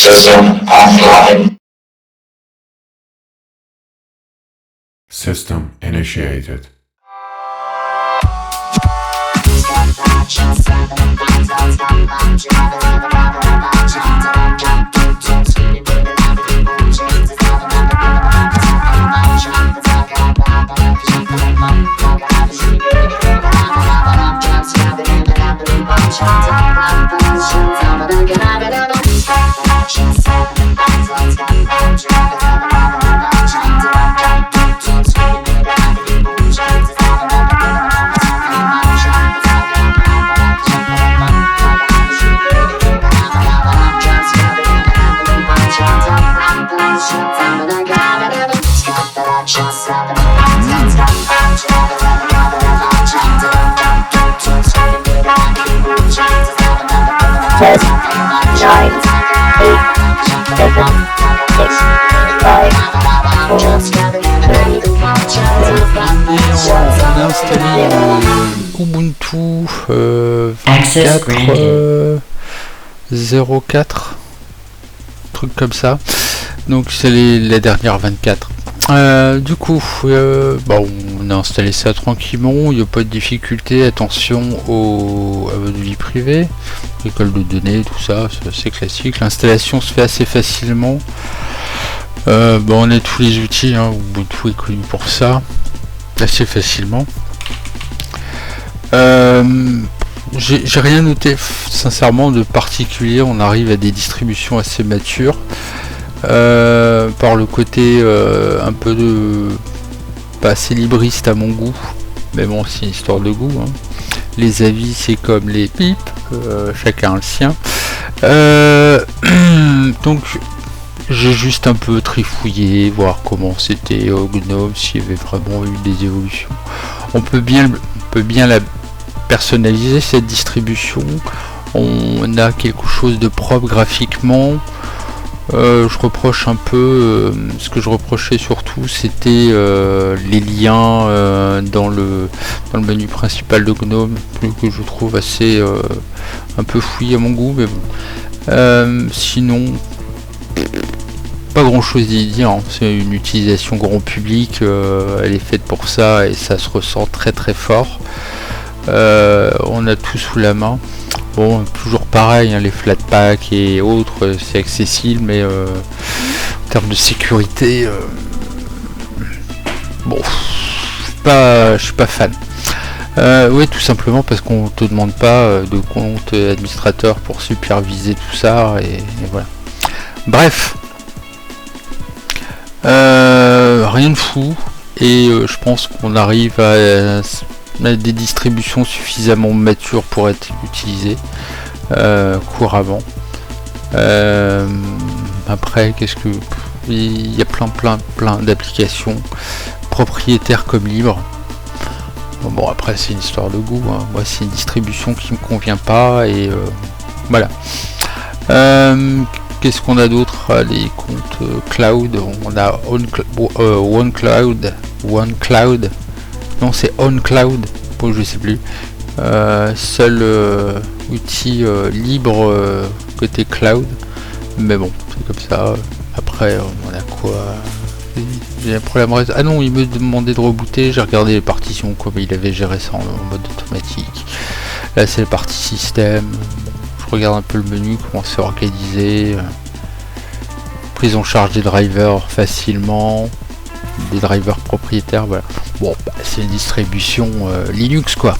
System offline. System initiated. On a installé Ubuntu 24.04, truc comme ça. Donc c'est les dernières 24. Du coup, on a installé ça tranquillement, il n'y a pas de difficulté. Attention à votre vie privée, école de données, tout ça, c'est assez classique. L'installation se fait assez facilement. On a tous les outils, Ubuntu est connu pour ça, assez facilement. J'ai rien noté sincèrement de particulier. On arrive à des distributions assez matures. Par le côté un peu pas assez libriste à mon goût, mais bon, c'est une histoire de goût, Les avis, c'est comme les pipes, chacun a le sien. Donc j'ai juste un peu trifouillé, voir comment c'était GNOME, s'il y avait vraiment eu des évolutions. On peut bien la personnaliser, cette distribution. On a quelque chose de propre graphiquement. Je reproche un peu, ce que je reprochais surtout, c'était les liens dans le menu principal de GNOME, que je trouve assez un peu fouillé à mon goût, mais bon. Sinon, pas grand chose à y dire, c'est une utilisation grand public, elle est faite pour ça et ça se ressent très très fort. On a tout sous la main. Bon, toujours pareil, les Flatpak et autres, c'est accessible, mais en termes de sécurité, je suis pas fan. Oui, tout simplement parce qu'on te demande pas de compte administrateur pour superviser tout ça, et voilà. Bref, rien de fou, et je pense qu'on arrive à des distributions suffisamment matures pour être utilisées couramment. Après, il y a plein d'applications propriétaires comme libres. Bon, après, c'est une histoire de goût, Moi, c'est une distribution qui me convient pas, et voilà. Qu'est-ce qu'on a d'autre? Les comptes cloud, on a OneCloud. Non, c'est OnCloud, je sais plus. Seul outil libre côté cloud. Mais bon, c'est comme ça. Après, on a quoi? J'ai un problème. Ah non, il me demandait de rebooter. J'ai regardé les partitions, comme il avait géré ça en mode automatique. Là, c'est la partie système. Je regarde un peu le menu, comment c'est organisé. Prise en charge des drivers facilement. Des drivers propriétaires, voilà. Bon, c'est une distribution Linux, quoi.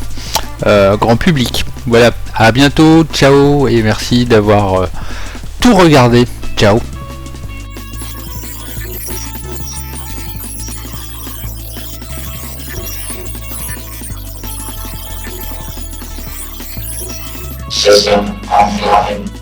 Grand public. Voilà, à bientôt, ciao, et merci d'avoir tout regardé. Ciao. System offline.